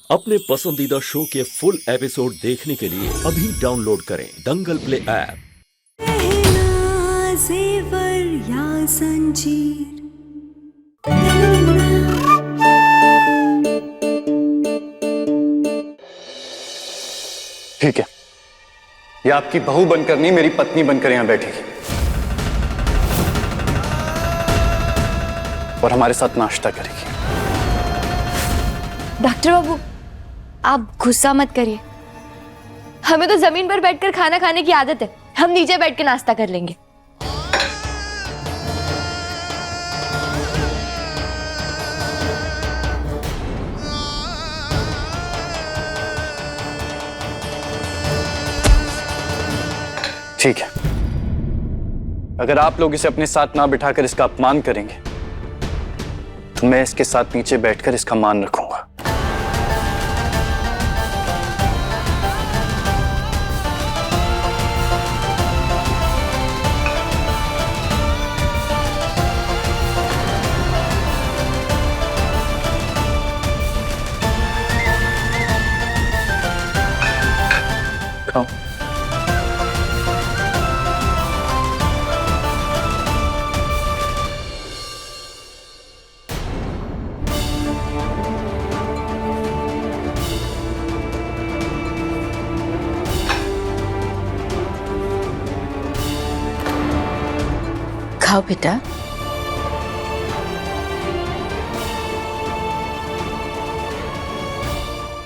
अपने पसंदीदा शो के फुल एपिसोड देखने के लिए अभी डाउनलोड करें दंगल प्ले ऐप। जेवर या संजीर ठीक है, ये आपकी बहू बनकर नहीं मेरी पत्नी बनकर यहां बैठेगी और हमारे साथ नाश्ता करेगी। डॉक्टर बाबू, आप गुस्सा मत करिए। हमें तो जमीन पर बैठकर खाना खाने की आदत है, हम नीचे बैठ के नाश्ता कर लेंगे। ठीक है, अगर आप लोग इसे अपने साथ ना बिठाकर इसका अपमान करेंगे तो मैं इसके साथ नीचे बैठकर इसका मान रखूंगा। खाओ। खाओ बेटा।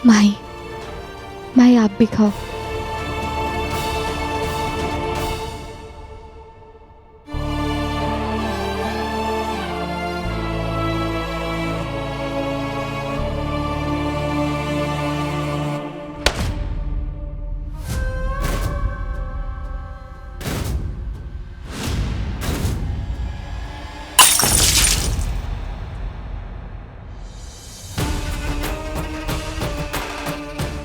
माई आप भी खाओ।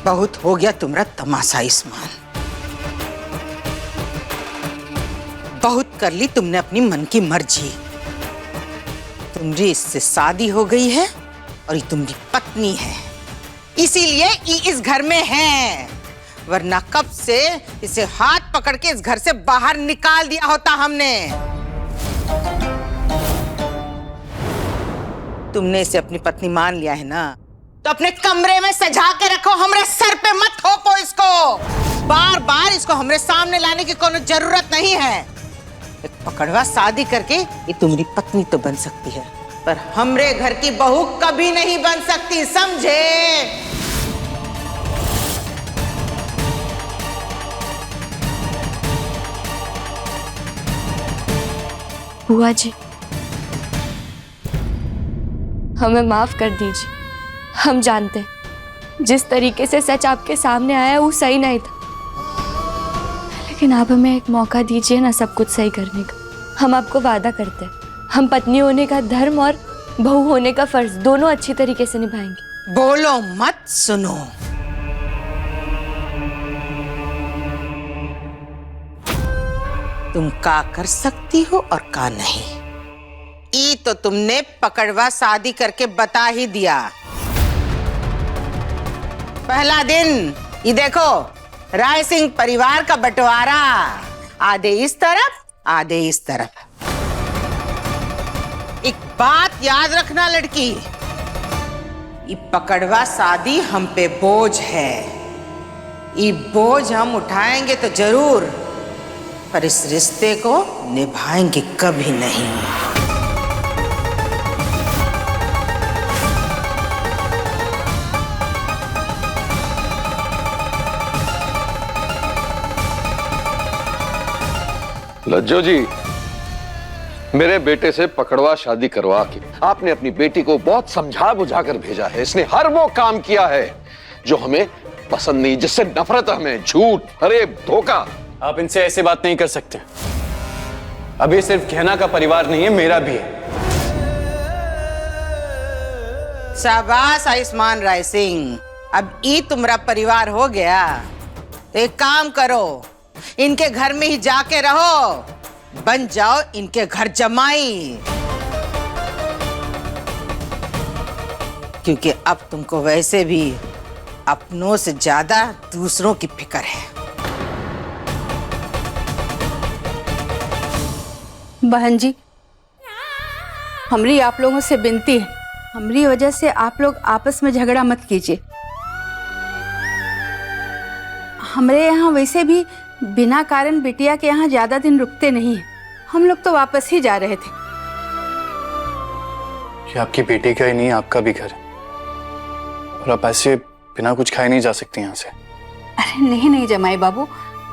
बहुत हो गया तुम्हारा तमाशा इस्मान। बहुत कर ली तुमने अपनी मन की मर्जी। तुम्हारी इससे शादी हो गई है और ये तुम्हारी पत्नी है, इसीलिए ये इस घर में है, वरना कब से इसे हाथ पकड़ के इस घर से बाहर निकाल दिया होता हमने। तुमने इसे अपनी पत्नी मान लिया है ना, तो अपने कमरे में सजा के रखो, हमरे सर पे मत थोपो इसको। बार बार इसको हमरे सामने लाने की कोई जरूरत नहीं है। एक पकड़वा शादी करके ये तुम्हारी पत्नी तो बन सकती है, पर हमरे घर की बहू कभी नहीं बन सकती, समझे? बुआ जी, हमें माफ कर दीजिए। हम जानते हैं जिस तरीके से सच आपके सामने आया वो सही नहीं था, लेकिन आप हमें एक मौका दीजिए ना सब कुछ सही करने का। हम आपको वादा करते हैं, हम पत्नी होने का धर्म और बहू होने का फर्ज दोनों अच्छी तरीके से निभाएंगे। बोलो मत, सुनो। तुम का कर सकती हो और का नहीं, ई तो तुमने पकड़वा शादी करके बता ही दिया। पहला दिन ये देखो, राय सिंह परिवार का बंटवारा, आधे इस तरफ आधे इस तरफ। एक बात याद रखना लड़की, ये पकड़वा शादी हम पे बोझ है। ये बोझ हम उठाएंगे तो जरूर, पर इस रिश्ते को निभाएंगे कभी नहीं। लज्जो जी, मेरे बेटे से पकड़वा शादी करवा के आपने अपनी बेटी को बहुत समझा बुझा कर भेजा है। इसने हर वो काम किया है जो हमें पसंद नहीं, जिससे नफरत हमें, झूठ, फरेब, धोखा। आप इनसे ऐसे बात नहीं कर सकते। अब ये सिर्फ कहना का परिवार नहीं है, मेरा भी है। शाबाश आयुष्मान राय सिंह, अब ई तुम्हारा परिवार हो गया। तो एक काम करो, इनके घर में ही जाके रहो, बन जाओ इनके घर जमाई। क्योंकि अब तुमको वैसे भी अपनों से ज्यादा दूसरों की फिक्र है। बहन जी, हमारी आप लोगों से विनती है, हमारी वजह से आप लोग आपस में झगड़ा मत कीजिए। हमारे यहाँ वैसे भी बिना कारण बिटिया के यहाँ ज्यादा दिन रुकते नहीं हैं। हम लोग तो वापस ही जा रहे थे। ये आपकी बेटी का ही नहीं, आपका भी घर है, और आप ऐसे बिना कुछ खाए नहीं जा सकती यहाँ से। अरे नहीं नहीं जमाई बाबू,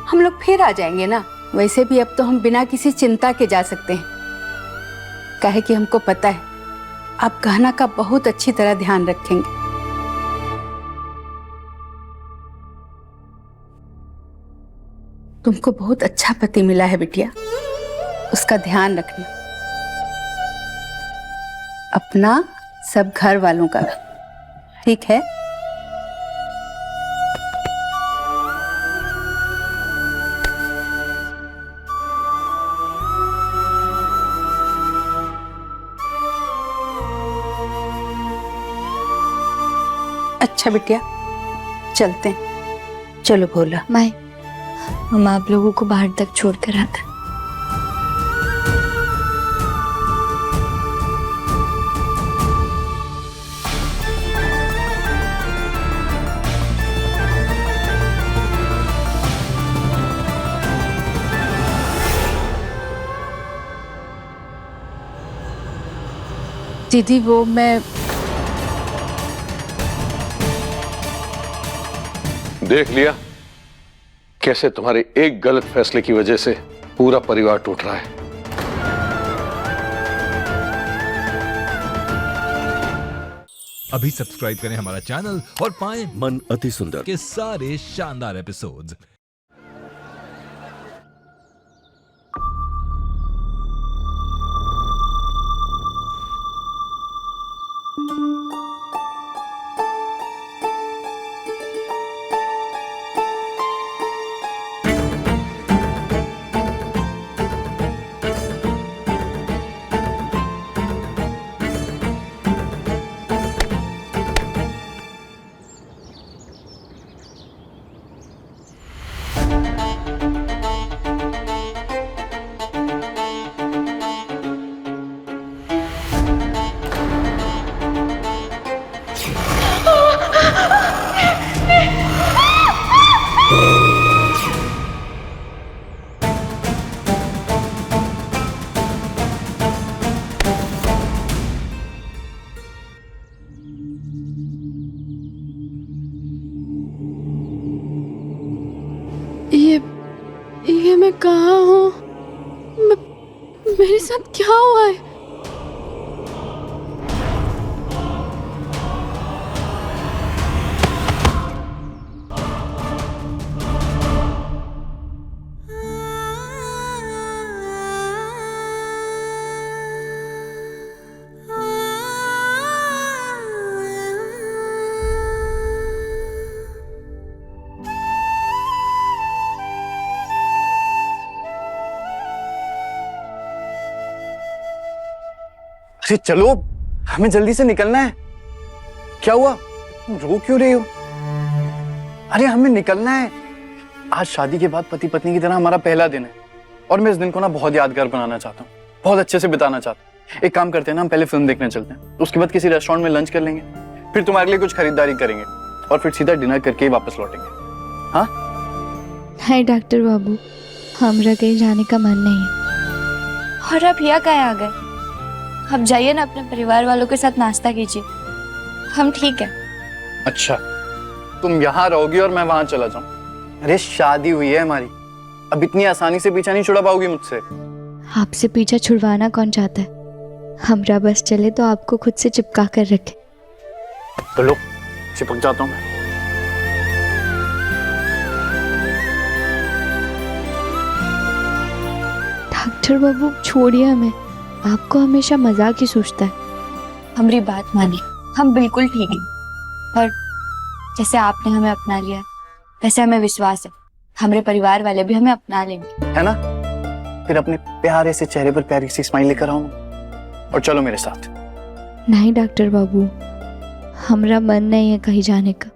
हम लोग फिर आ जाएंगे ना। वैसे भी अब तो हम बिना किसी चिंता के जा सकते हैं। काहे कि हमको पता है आप गहना का बहुत अच्छी तरह ध्यान रखेंगे। तुमको बहुत अच्छा पति मिला है बिटिया, उसका ध्यान रखना, अपना सब घर वालों का, ठीक है? अच्छा बिटिया, चलते हैं। चलो भोला। माई, हम आप लोगों को बाहर तक छोड़ कर आते हैं। दीदी वो मैं देख लिया कैसे तुम्हारे एक गलत फैसले की वजह से पूरा परिवार टूट रहा है। अभी सब्सक्राइब करें हमारा चैनल और पाएं मन अति सुंदर के सारे शानदार एपिसोड्स। ये मैं कहाँ हूँ? मेरे साथ क्या हुआ है? अरे चलो, हमें जल्दी से निकलना है। क्या हुआ, तुम रो क्यों रही हो? अरे हमें निकलना है। आज शादी के बाद पति पत्नी की तरह हमारा पहला दिन है, और मैं इस दिन को ना बहुत यादगार बनाना चाहता हूँ, बहुत अच्छे से बिताना चाहता हूँ। एक काम करते हैं ना, हम पहले फिल्म देखने चलते हैं, उसके बाद किसी रेस्टोरेंट में लंच कर लेंगे, फिर तुम्हारे लिए कुछ खरीदारी करेंगे, और फिर सीधा डिनर करके ही वापस लौटेंगे। हाँ? नहीं डॉक्टर बाबू, हमरा कहीं जाने का मन नहीं है। और आप यहाँ कहाँ आ गए? आप जाइए ना, अपने परिवार वालों के साथ नाश्ता कीजिए, हम ठीक है। अच्छा, तुम यहाँ रहोगी और मैं वहां चला जाऊं? अरे शादी हुई है हमारी, अब इतनी आसानी से पीछा नहीं छुड़ा पाओगी मुझसे। आपसे पीछा छुड़वाना कौन चाहता है? हमरा बस चले तो आपको खुद से चिपका कर रखे। तो लो, चिपक जाता हूँ मैं। डॉक्टर बाबू छोड़िए हमें, आपको हमेशा मजाक ही सूझता है। हमारी बात मानिए, हम बिल्कुल ठीक हैं, और जैसे आपने हमें अपना लिया वैसे हमें विश्वास है हमारे परिवार वाले भी हमें अपना लेंगे, है ना? फिर अपने प्यारे से चेहरे पर प्यारी सी स्माइल लेकर आओ और चलो मेरे साथ। नहीं डॉक्टर बाबू, हमरा मन नहीं है कहीं जाने का।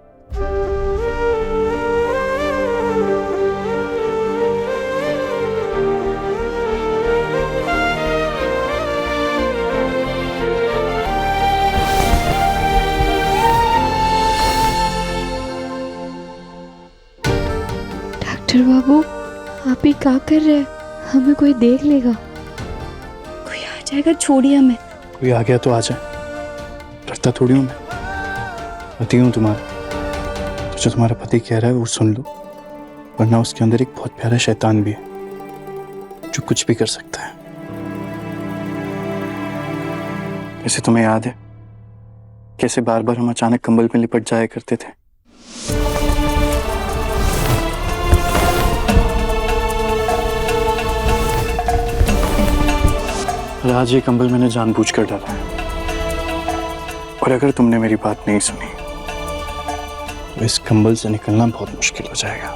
डॉक्टर बाबू, आप ही क्या कर रहे हैं? हमें कोई देख लेगा। कोई आ जाएगा, छोड़िए हमें। कोई आ गया तो आ जाए, डरता थोड़ी हूँ मैं, पति हूँ तुम्हारा। तो जो तुम्हारा पति कह रहा है वो सुन लो, वरना उसके अंदर एक बहुत प्यारा शैतान भी है जो कुछ भी कर सकता है। वैसे तुम्हें याद है कैसे बार बार हम अचानक कंबल में लिपट जाया करते थे? और आज ये कंबल मैंने जानबूझकर डाला है, और अगर तुमने मेरी बात नहीं सुनी तो इस कंबल से निकलना बहुत मुश्किल हो जाएगा।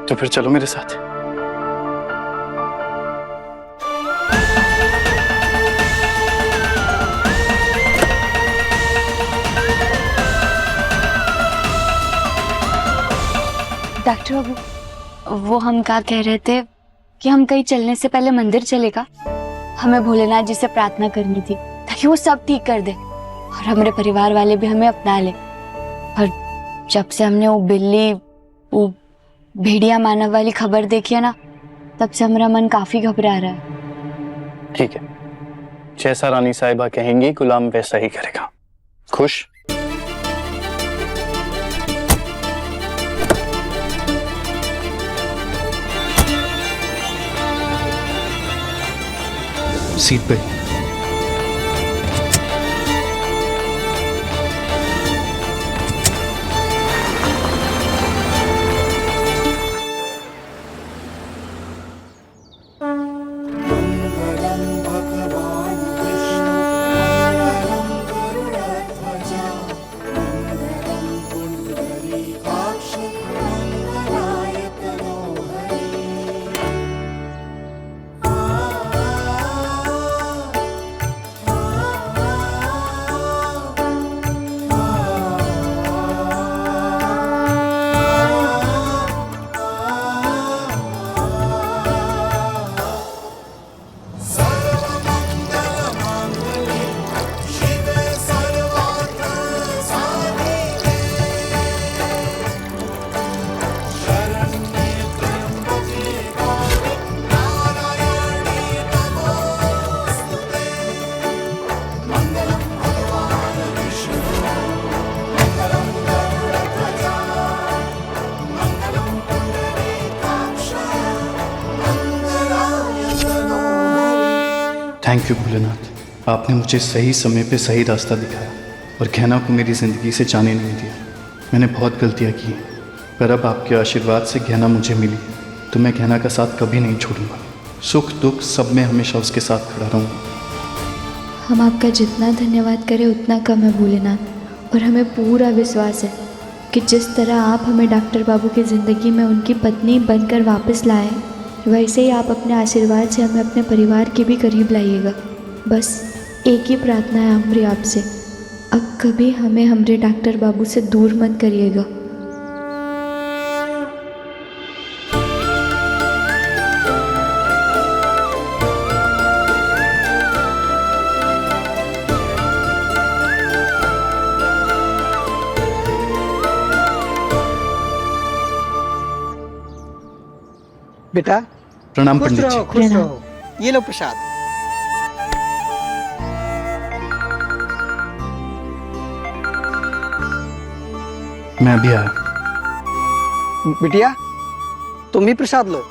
तो फिर चलो मेरे साथ। डॉक्टर बाबू, वो हम क्या कह रहे थे कि हम कहीं चलने से पहले मंदिर चलेगा। हमें भोलेनाथ जी से प्रार्थना करनी थी ताकि वो सब ठीक कर दे और हमारे परिवार वाले भी हमें अपना ले। और जब से हमने वो भेड़िया मानव वाली खबर देखी है ना, तब से हमारा मन काफी घबरा रहा है। ठीक है, जैसा रानी साहिबा कहेंगी गुलाम वैसा ही करेगा। खुश? सीट पे। थैंक यू भोलेनाथ, आपने मुझे सही समय पे सही रास्ता दिखाया और घेना को मेरी ज़िंदगी से जाने नहीं दिया। मैंने बहुत गलतियाँ की, पर अब आपके आशीर्वाद से घेना मुझे मिली तो मैं घेना का साथ कभी नहीं छोड़ूंगा। सुख दुख सब में हमेशा उसके साथ खड़ा रहूँगा। हम आपका जितना धन्यवाद करें उतना कम है भोलेनाथ, और हमें पूरा विश्वास है कि जिस तरह आप हमें डॉक्टर बाबू की ज़िंदगी में उनकी पत्नी बनकर वापस लाए, वैसे ही आप अपने आशीर्वाद से हमें अपने परिवार के भी करीब लाइएगा। बस एक ही प्रार्थना है हमारी आपसे, अब कभी हमें हमारे डॉक्टर बाबू से दूर मत करिएगा। बेटा प्रणाम खुश पंडित जी। रहो, खुश रहो। ये लो प्रसाद। मैं अभी आया। बिटिया तुम भी प्रसाद लो।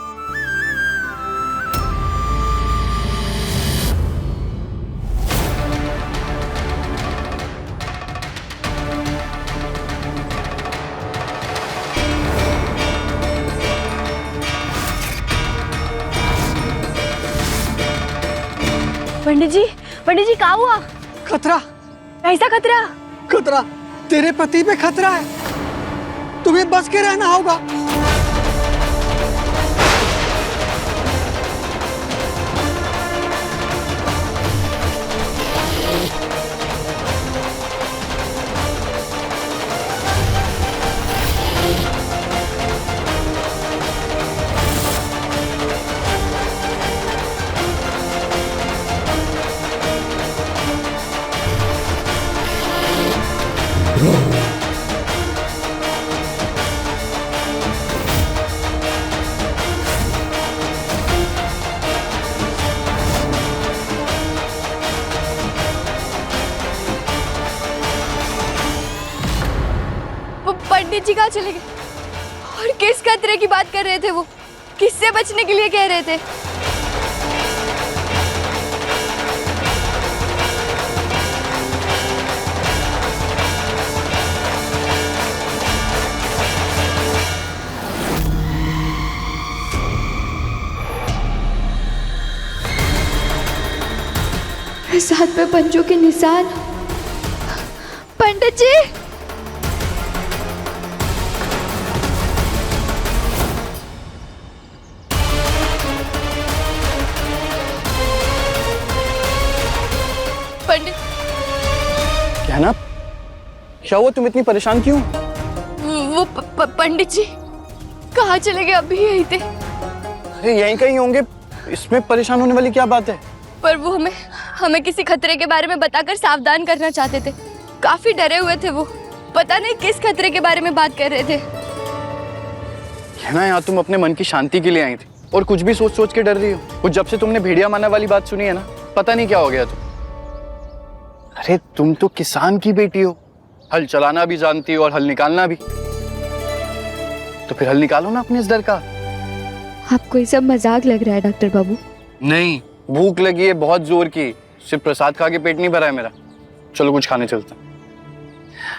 पंडित जी क्या हुआ? खतरा। ऐसा खतरा? खतरा, तेरे पति पे खतरा है, तुम्हें बच के रहना होगा। पंडित जी कहाँ चले गए? और किस खतरे की बात कर रहे थे वो? किससे बचने के लिए कह रहे थे? साथ पे पंजों के निशान। पंडित जी, पंडित क्या ना, क्या हुआ? तुम इतनी परेशान क्यों? वो पंडित जी कहाँ चले गए? अभी यही थे। अरे यहीं कहीं होंगे, इसमें परेशान होने वाली क्या बात है? पर वो हमें किसी खतरे के बारे में बताकर सावधान करना चाहते थे। काफी डरे हुए थे वो, पता नहीं किस खतरे के बारे में बात कर रहे थे। है ना, यहाँ तुम अपने मन की शांति के लिए आई थी और कुछ भी सोच सोच के डर रही हो। वो जब से तुमने भेड़िया माना वाली बात सुनी है ना, पता नहीं क्या हो गया तुम। अरे तुम तो किसान की बेटी हो, हल चलाना भी जानती हो और हल निकालना भी। तो फिर हल निकालो ना अपने इस डर का। आपको ये सब मजाक लग रहा है डॉक्टर बाबू? नहीं, भूख लगी है बहुत जोर की, सिर्फ प्रसाद खा के पेट नहीं भरा है मेरा। चलो कुछ खाने चलते हैं।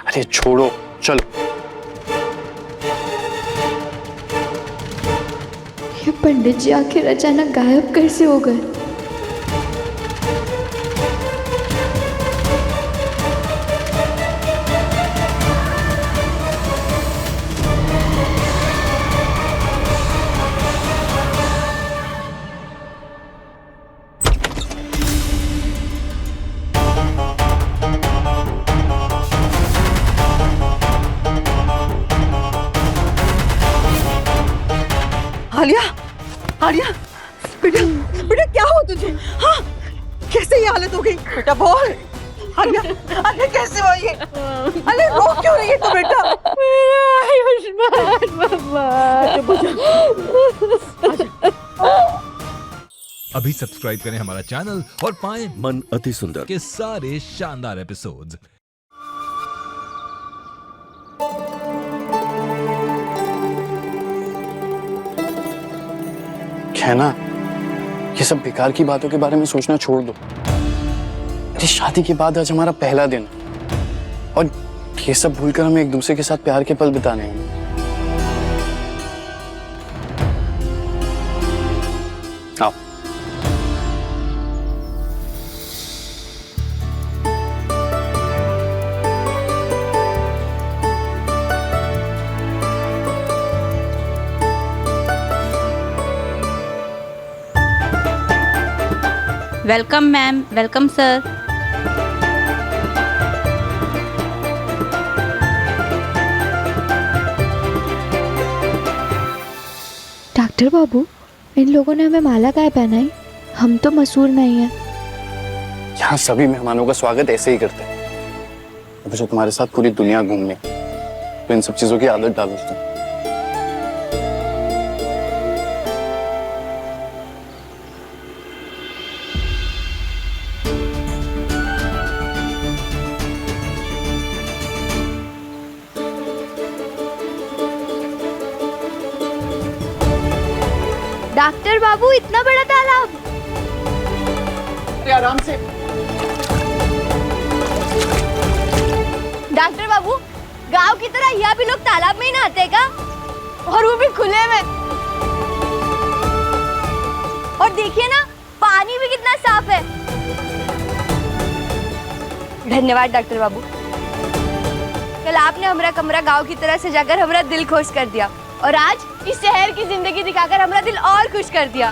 अरे छोड़ो, चलो। ये पंडित जी आखिर अचानक गायब कैसे हो गए? आलिया, आलिया, बेटा, बेटा क्या हुआ तुझे? हाँ, कैसे ये हालत हो गई? बेटा बोल, आलिया, आलिया कैसे हुआ ये? आलिया रो क्यों रही है तू बेटा? आयुष्मान बाबा। अभी सब्सक्राइब करें हमारा चैनल और पाएं मन अति सुंदर के सारे शानदार एपिसोड्स। है ना, ये सब बेकार की बातों के बारे में सोचना छोड़ दो। अरे शादी के बाद आज हमारा पहला दिन और ये सब भूलकर हमें एक दूसरे के साथ प्यार के पल बिताने हैं। आओ। Welcome ma'am, welcome sir. Doctor बाबू, इन लोगों ने हमें माला काहे पहनाई? हम तो मसूर नहीं है। यहाँ सभी मेहमानों का स्वागत ऐसे ही करते हैं। मुझे तुम्हारे साथ पूरी दुनिया घूमने, तो इन सब चीजों की आदत डाल देता हूँ। डॉक्टर बाबू, इतना बड़ा तालाब? आराम से। डॉक्टर बाबू, गांव की तरह यहाँ भी लोग तालाब में ही नहाते क्या? और वो भी खुले में। और देखिए ना, पानी भी कितना साफ है। धन्यवाद डॉक्टर बाबू। कल आपने हमारा कमरा गांव की तरह सजाकर हमारा दिल खुश कर दिया और आज इस शहर की जिंदगी दिखाकर हमारा दिल और खुश कर दिया।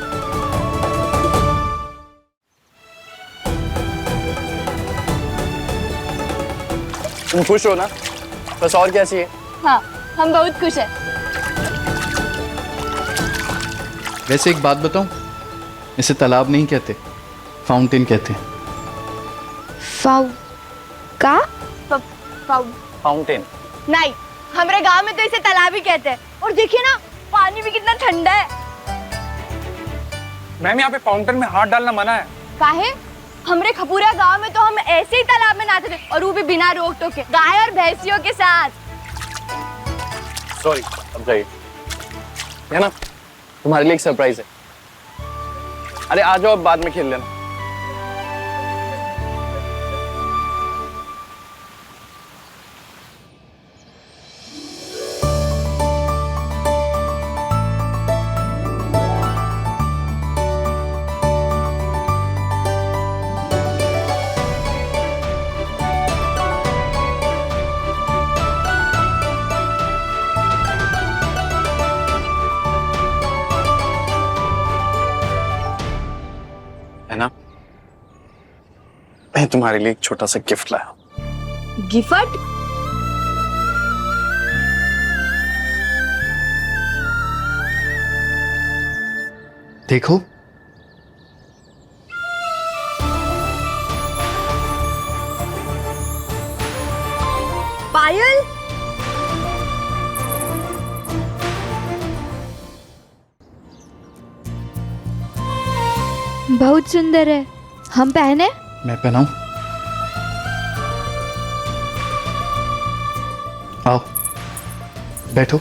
तुम खुश हो ना? बस और क्या चाहिए? हाँ, हम बहुत खुश हैं। वैसे एक बात बताऊं, इसे तालाब नहीं कहते, फाउंटेन कहते हैं। फाउंटेन। नहीं, हमारे गांव में तो इसे तालाब ही कहते हैं। और देखिए ना, पानी भी कितना ठंडा है। मैम यहाँ पे फाउंटेन में हाथ डालना मना है। काहे? हमरे खपूरा गांव में तो हम ऐसे ही तालाब में नहाते थे, और वो भी बिना रोक टोक के, गाय और भैंसियों के साथ। सॉरी, अब जाइए। है ना, तुम्हारे लिए एक सरप्राइज है। अरे आ जाओ, अब बाद में खेल लेना। है ना, मैं तुम्हारे लिए एक छोटा सा गिफ्ट लाया। गिफ्ट? देखो, पायल? बहुत सुंदर है, हम पहने? मैं पहनाऊं? आओ, बैठो।